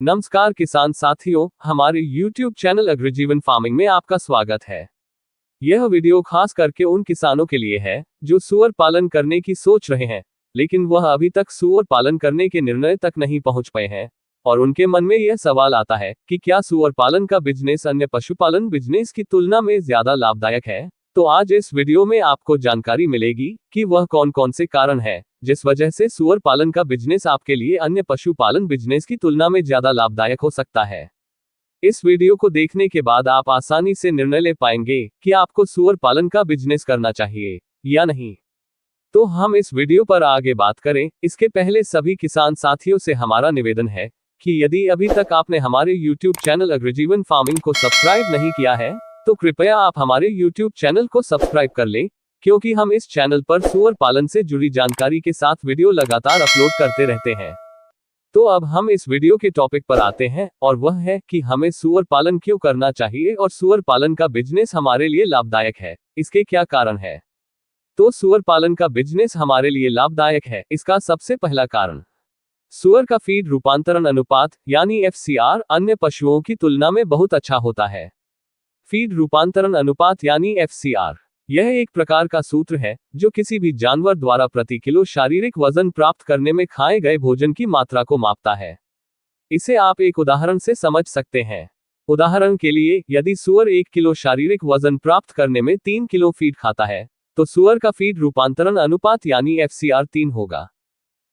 नमस्कार किसान साथियों, हमारे YouTube चैनल अग्रजीवन फार्मिंग में आपका स्वागत है। यह वीडियो खास करके उन किसानों के लिए है जो सूअर पालन करने की सोच रहे हैं, लेकिन वह अभी तक सूअर पालन करने के निर्णय तक नहीं पहुंच पाए हैं और उनके मन में यह सवाल आता है कि क्या सूअर पालन का बिजनेस अन्य पशुपालन बिजनेस की तुलना में ज्यादा लाभदायक है। तो आज इस वीडियो में आपको जानकारी मिलेगी कि वह कौन कौन से कारण है जिस वजह से सूअर पालन का बिजनेस आपके लिए अन्य पशुपालन बिजनेस की तुलना में ज्यादा लाभदायक हो सकता है। इस वीडियो को देखने के बाद आप आसानी से निर्णय ले पाएंगे कि आपको सूअर पालन का बिजनेस करना चाहिए या नहीं। तो हम इस वीडियो पर आगे बात करें, इसके पहले सभी किसान साथियों से हमारा निवेदन है कि यदि अभी तक आपने हमारे YouTube चैनल अग्रजीवन फार्मिंग को सब्सक्राइब नहीं किया है तो कृपया आप हमारे YouTube चैनल को सब्सक्राइब कर लें, क्योंकि हम इस चैनल पर सूअर पालन से जुड़ी जानकारी के साथ वीडियो लगातार अपलोड करते रहते हैं। तो अब हम इस वीडियो के टॉपिक पर आते हैं और वह है कि हमें सूअर पालन क्यों करना चाहिए और सूअर पालन का बिजनेस हमारे लिए लाभदायक है, इसके क्या कारण है। तो सूअर पालन का बिजनेस हमारे लिए लाभदायक है, इसका सबसे पहला कारण सूअर का फीड रूपांतरण अनुपात यानी FCR अन्य पशुओं की तुलना में बहुत अच्छा होता है। फीड रूपांतरण अनुपात यानी FCR यह एक प्रकार का सूत्र है जो किसी भी जानवर द्वारा प्रति किलो शारीरिक वजन प्राप्त करने में खाए गए भोजन की मात्रा को मापता है। इसे आप एक उदाहरण से समझ सकते हैं। उदाहरण के लिए, यदि सूअर 1 किलो शारीरिक वजन प्राप्त करने में 3 किलो फीड खाता है तो सूअर का फीड रूपांतरण अनुपात यानी FCR 3 होगा।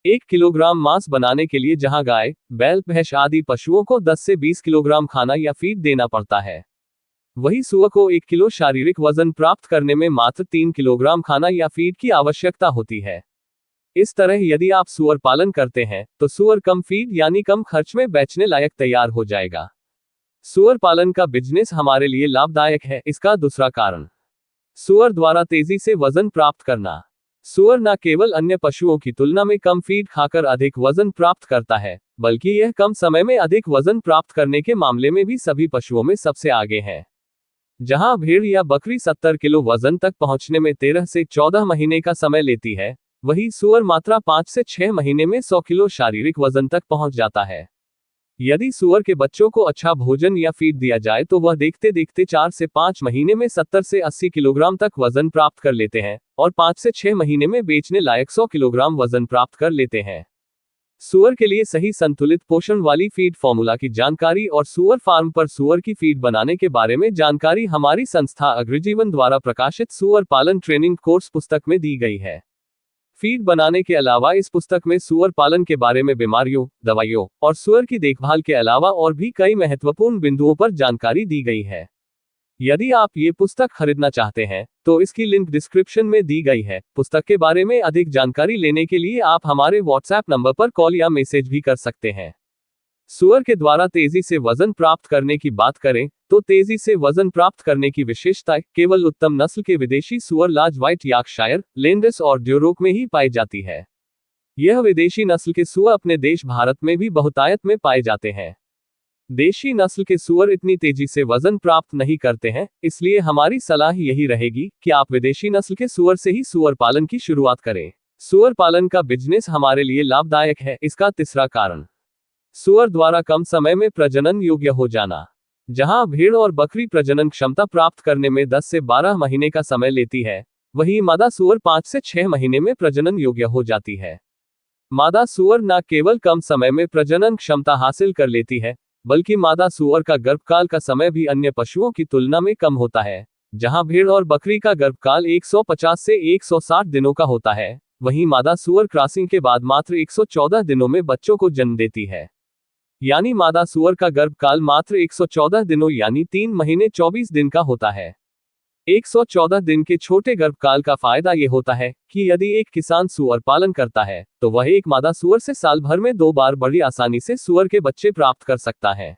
1 किलोग्राम मांस बनाने के लिए जहां गाय, बैल, भैंस आदि पशुओं को 10 से 20 किलोग्राम खाना या फीड देना पड़ता है, वही सूअर को 1 किलो शारीरिक वजन प्राप्त करने में मात्र 3 किलोग्राम खाना या फीड की आवश्यकता होती है। इस तरह यदि आप सूअर पालन करते हैं तो सूअर कम फीड यानी कम खर्च में बेचने लायक तैयार हो जाएगा। सूअर पालन का बिजनेस हमारे लिए लाभदायक है, इसका दूसरा कारण सूअर द्वारा तेजी से वजन प्राप्त करना। सूअर न केवल अन्य पशुओं की तुलना में कम फीड खाकर अधिक वजन प्राप्त करता है, बल्कि यह कम समय में अधिक वजन प्राप्त करने के मामले में भी सभी पशुओं में सबसे आगे है। जहां भेड़ या बकरी 70 किलो वजन तक पहुंचने में 13 से 14 महीने का समय लेती है, वही सूअर मात्र 5 से 6 महीने में 100 किलो शारीरिक वजन तक पहुंच जाता है। यदि सूअर के बच्चों को अच्छा भोजन या फीड दिया जाए तो वह देखते देखते 4 से 5 महीने में 70 से 80 किलोग्राम तक वजन प्राप्त कर लेते हैं और 5 से 6 महीने में बेचने लायक 100 किलोग्राम वजन प्राप्त कर लेते हैं। सूअर के लिए सही संतुलित पोषण वाली फीड फॉर्मूला की जानकारी और सूअर फार्म पर सूअर की फीड बनाने के बारे में जानकारी हमारी संस्था अग्रजीवन द्वारा प्रकाशित सूअर पालन ट्रेनिंग कोर्स पुस्तक में दी गई है। फीड बनाने के अलावा इस पुस्तक में सूअर पालन के बारे में बीमारियों, दवाइयों और सूअर की देखभाल के अलावा और भी कई महत्वपूर्ण बिंदुओं पर जानकारी दी गई है। यदि आप ये पुस्तक खरीदना चाहते हैं तो इसकी लिंक डिस्क्रिप्शन में दी गई है। पुस्तक के बारे में अधिक जानकारी लेने के लिए आप हमारे व्हाट्सएप नंबर पर कॉल या मैसेज भी कर सकते हैं। सूअर के द्वारा तेजी से वजन प्राप्त करने की बात करें तो तेजी से वजन प्राप्त करने की विशेषता केवल उत्तम नस्ल के विदेशी सूअर लार्ज व्हाइट यॉर्कशायर, लैंडस और ड्यूरोक में ही पाई जाती है। यह विदेशी नस्ल के सूअर अपने देश भारत में भी बहुतायत में पाए जाते हैं। देशी नस्ल के सूअर इतनी तेजी से वजन प्राप्त नहीं करते हैं, इसलिए हमारी सलाह यही रहेगी कि आप विदेशी नस्ल के सूअर से ही सूअर पालन की शुरुआत करें। सूअर पालन का बिजनेस हमारे लिए लाभदायक है, इसका तीसरा कारण सूअर द्वारा कम समय में प्रजनन योग्य हो जाना। जहां भेड़ और बकरी प्रजनन क्षमता प्राप्त करने में 10 से 12 महीने का समय लेती है, वही मादा सूअर 5 से 6 महीने में प्रजनन योग्य हो जाती है। मादा सूअर न केवल कम समय में प्रजनन क्षमता हासिल कर लेती है, बल्कि मादा सूअर का गर्भकाल का समय भी अन्य पशुओं की तुलना में कम होता है। जहां भेड़ और बकरी का गर्भकाल 150 से 160 दिनों का होता है, वहीं मादा सूअर क्रॉसिंग के बाद मात्र 114 दिनों में बच्चों को जन्म देती है। यानी मादा सूअर का गर्भकाल मात्र 114 दिनों यानी 3 महीने 24 दिन का होता है। 114 दिन के छोटे गर्भकाल का फायदा ये होता है कि यदि एक किसान सूअर पालन करता है तो वह एक मादा सूअर से साल भर में 2 बार बड़ी आसानी से सूअर के बच्चे प्राप्त कर सकता है।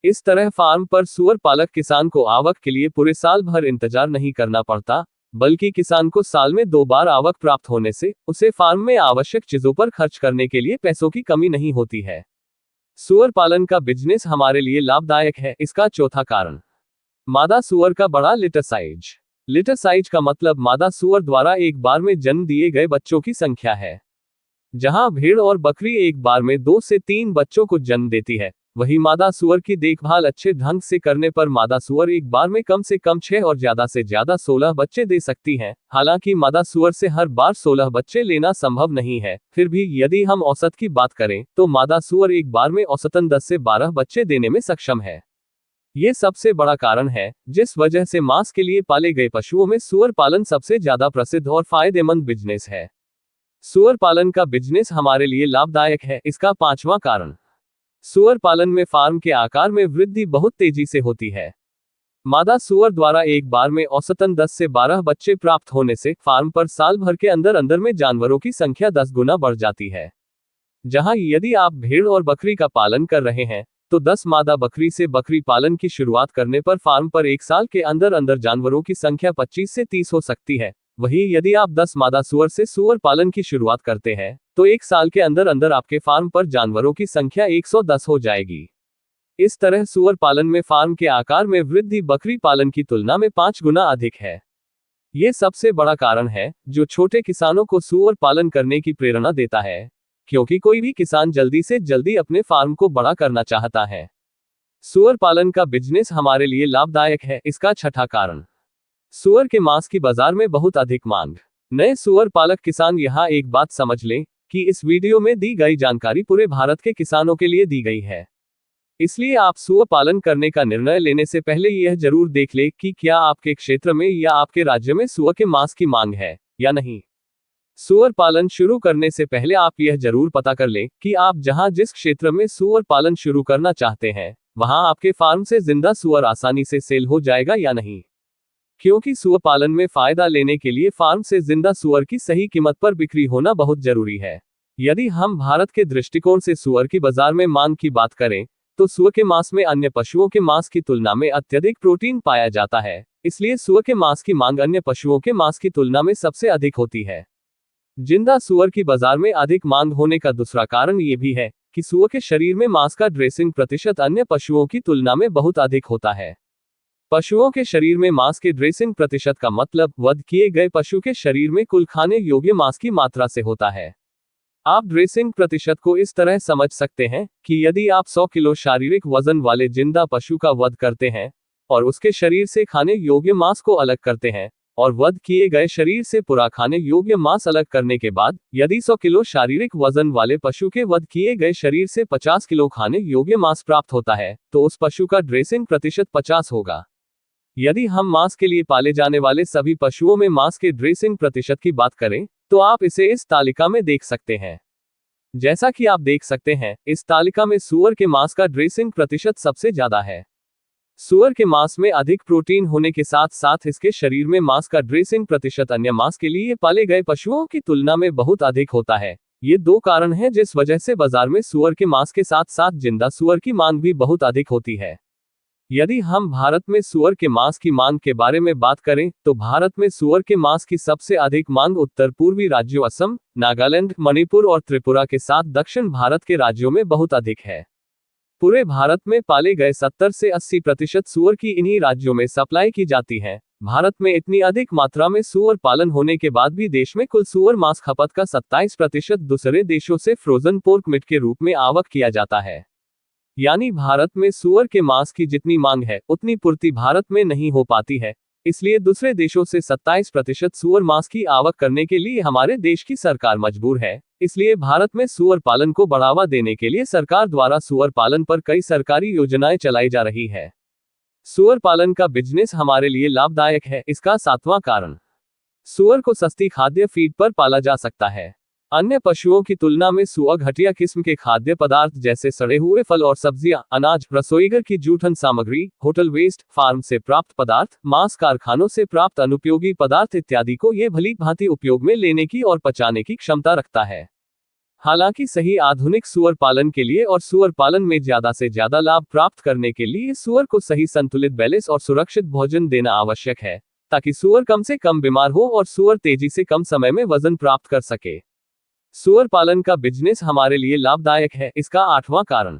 इस तरह फार्म पर सूअर पालक किसान को आवक के लिए पूरे साल भर इंतजार नहीं करना पड़ता, बल्कि किसान को साल में 2 बार आवक प्राप्त होने से उसे फार्म में आवश्यक चीजों पर खर्च करने के लिए पैसों की कमी नहीं होती है। सूअर पालन का बिजनेस हमारे लिए लाभदायक है, इसका चौथा कारण मादा सूअर का बड़ा लिटर साइज। लिटर साइज का मतलब मादा सूअर द्वारा एक बार में जन्म दिए गए बच्चों की संख्या है। जहां भेड़ और बकरी एक बार में 2 से 3 बच्चों को जन्म देती है, वहीं मादा सुअर की देखभाल अच्छे ढंग से करने पर मादा सुअर एक बार में कम से कम 6 और ज्यादा से ज्यादा 16 बच्चे दे सकती हैं। हालांकि मादा सुअर से हर बार 16 बच्चे लेना संभव नहीं है, फिर भी यदि हम औसत की बात करें तो मादा सुअर एक बार में औसतन 10 से 12 बच्चे देने में सक्षम है। ये सबसे बड़ा कारण है जिस वजह से मांस के लिए पाले गए पशुओं में सुअर पालन सबसे ज्यादा प्रसिद्ध और फायदेमंद बिजनेस है। सुअर पालन का बिजनेस हमारे लिए लाभदायक है। इसका पांचवां कारण, सुअर पालन में फार्म के आकार में वृद्धि बहुत तेजी से होती है। मादा सुअर द्वारा एक बार में औसतन 10 से 12 बच्चे प्राप्त होने से फार्म पर साल भर के अंदर अंदर में जानवरों की संख्या 10 गुना बढ़ जाती है। जहां यदि आप भेड़ और बकरी का पालन कर रहे हैं तो 10 मादा बकरी से बकरी पालन की शुरुआत करने पर फार्म पर एक साल के अंदर अंदर जानवरों की संख्या 25 से 30 हो सकती है। वहीं यदि आप 10 मादा सुअर से सुअर पालन की शुरुआत करते हैं तो एक साल के अंदर अंदर आपके फार्म पर जानवरों की संख्या 110 हो जाएगी। इस तरह सुअर पालन में फार्म के आकार में वृद्धि बकरी पालन की तुलना में 5 गुना अधिक है। ये सबसे बड़ा कारण है जो छोटे किसानों को सुअर पालन करने की प्रेरणा देता है, क्योंकि कोई भी किसान जल्दी से जल्दी अपने फार्म को बड़ा करना चाहता है। सुअर पालन का बिजनेस हमारे लिए लाभदायक है। इसका छठा कारण, सुअर के मांस की बाजार में बहुत अधिक मांग। नए सुअर पालक किसान यहाँ एक बात समझ लें कि इस वीडियो में दी गई जानकारी पूरे भारत के किसानों के लिए दी गई है। इसलिए आप सुअर पालन करने का निर्णय लेने से पहले यह जरूर देख ले कि क्या आपके क्षेत्र में या आपके राज्य में सुअर के मांस की मांग है या नहीं। सुअर पालन शुरू करने से पहले आप यह जरूर पता कर लें कि आप जहां जिस क्षेत्र में सुअर पालन शुरू करना चाहते हैं वहां आपके फार्म से जिंदा सुअर आसानी से सेल हो जाएगा या नहीं, क्योंकि सुअर पालन में फायदा लेने के लिए फार्म से जिंदा सुअर की सही कीमत पर बिक्री होना बहुत जरूरी है। यदि हम भारत के दृष्टिकोण से सुअर की बाजार में मांग की बात करें तो सुअर के मांस में अन्य पशुओं के मांस की तुलना में अत्यधिक प्रोटीन पाया जाता है, इसलिए सुअर के मांस की मांग अन्य पशुओं के मांस की तुलना में सबसे अधिक होती है। जिंदा सुअर की बाजार में अधिक मांग होने का दूसरा कारण ये भी है कि सुअर के शरीर में मांस का ड्रेसिंग प्रतिशत अन्य पशुओं की तुलना में बहुत अधिक होता है। पशुओं के शरीर में मांस के ड्रेसिंग प्रतिशत का मतलब वध किए गए पशु के शरीर में कुल खाने योग्य मांस की मात्रा से होता है। आप ड्रेसिंग प्रतिशत को इस तरह समझ सकते हैं कि यदि आप 100 किलो शारीरिक वजन वाले जिंदा पशु का वध करते हैं और उसके शरीर से खाने योग्य मांस को अलग करते हैं और वध किए गए शरीर से पूरा खाने योग्य मांस अलग करने के बाद यदि 100 किलो शारीरिक वजन वाले पशु के वध किए गए शरीर से 50 किलो खाने योग्य मांस प्राप्त होता है तो उस पशु का ड्रेसिंग प्रतिशत 50 होगा। यदि हम मांस के लिए पाले जाने वाले सभी पशुओं में मांस के ड्रेसिंग प्रतिशत की बात करें तो आप इसे इस तालिका में देख सकते हैं। जैसा कि आप देख सकते हैं इस तालिका में सुअर के मांस का ड्रेसिंग प्रतिशत सबसे ज्यादा है। सुअर के मांस में अधिक प्रोटीन होने के साथ साथ इसके शरीर में मांस का ड्रेसिंग प्रतिशत अन्य मांस के लिए पाले गए पशुओं की तुलना में बहुत अधिक होता है। ये दो कारण हैं जिस वजह से बाजार में सुअर के मांस के साथ साथ जिंदा सुअर की मांग भी बहुत अधिक होती है। यदि हम भारत में सुअर के मांस की मांग के बारे में बात करें तो भारत में सुअर के मांस की सबसे अधिक मांग उत्तर पूर्वी राज्यों असम, नागालैंड, मणिपुर और त्रिपुरा के साथ दक्षिण भारत के राज्यों में बहुत अधिक है। पूरे भारत में पाले गए 70 से 80% सुअर की इन्हीं राज्यों में सप्लाई की जाती है। भारत में इतनी अधिक मात्रा में सुअर पालन होने के बाद भी देश में कुल सुअर मांस खपत का 27% दूसरे देशों से फ्रोजन पोर्क मीट के रूप में आवक किया जाता है। यानी भारत में सुअर के मांस की जितनी मांग है उतनी पूर्ति भारत में नहीं हो पाती है, इसलिए दूसरे देशों से 27% सुअर मांस की आवक करने के लिए हमारे देश की सरकार मजबूर है। इसलिए भारत में सुअर पालन को बढ़ावा देने के लिए सरकार द्वारा सुअर पालन पर कई सरकारी योजनाएं चलाई जा रही है। सुअर पालन का बिजनेस हमारे लिए लाभदायक है। इसका सातवां कारण, सुअर को सस्ती खाद्य फीड पर पाला जा सकता है। अन्य पशुओं की तुलना में सुअर घटिया किस्म के खाद्य पदार्थ जैसे सड़े हुए फल और सब्जियां, अनाज, रसोईघर की जूठन सामग्री, होटल वेस्ट, फार्म से प्राप्त पदार्थ, मांस कारखानों से प्राप्त अनुपयोगी पदार्थ इत्यादि को ये भली भांति उपयोग में लेने की और पचाने की क्षमता रखता है। हालांकि सही आधुनिक सुअर पालन के लिए और सुअर पालन में ज्यादा से ज्यादा लाभ प्राप्त करने के लिए सुअर को सही संतुलित बैलेंस और सुरक्षित भोजन देना आवश्यक है, ताकि सुअर कम से कम बीमार हो और सुअर तेजी से कम समय में वजन प्राप्त कर सके। सुअर पालन का बिजनेस हमारे लिए लाभदायक है। इसका आठवां कारण,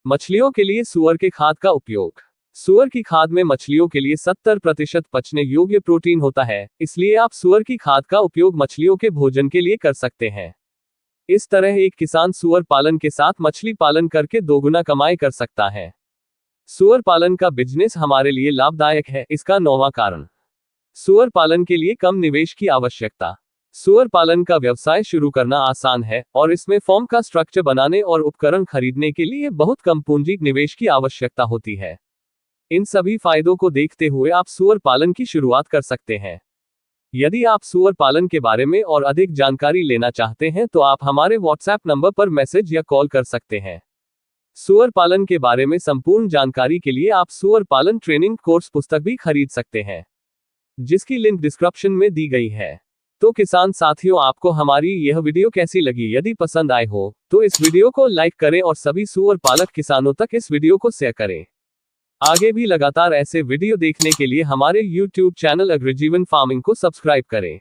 मछलियों के लिए सुअर के खाद का उपयोग। सुअर की खाद में मछलियों के लिए 70% पचने योग्य प्रोटीन होता है, इसलिए आप सुअर की खाद का उपयोग मछलियों के भोजन के लिए कर सकते हैं। इस तरह एक किसान सुअर पालन के साथ मछली पालन करके दोगुना कमाई कर सकता है। सुअर पालन का बिजनेस हमारे लिए लाभदायक है। इसका 9वां कारण, सुअर पालन के लिए कम निवेश की आवश्यकता। सुअर पालन का व्यवसाय शुरू करना आसान है और इसमें फॉर्म का स्ट्रक्चर बनाने और उपकरण खरीदने के लिए बहुत कम पूंजी निवेश की आवश्यकता होती है। इन सभी फायदों को देखते हुए आप सुअर पालन की शुरुआत कर सकते हैं। यदि आप सुअर पालन के बारे में और अधिक जानकारी लेना चाहते हैं तो आप हमारे व्हाट्सएप नंबर पर मैसेज या कॉल कर सकते हैं। सुअर पालन के बारे में संपूर्ण जानकारी के लिए आप सुअर पालन ट्रेनिंग कोर्स पुस्तक भी खरीद सकते हैं, जिसकी लिंक डिस्क्रिप्शन में दी गई है। तो किसान साथियों, आपको हमारी यह वीडियो कैसी लगी? यदि पसंद आए हो तो इस वीडियो को लाइक करें और सभी सुअर पालक किसानों तक इस वीडियो को शेयर करें। आगे भी लगातार ऐसे वीडियो देखने के लिए हमारे YouTube चैनल अग्रजीवन फार्मिंग को सब्सक्राइब करें।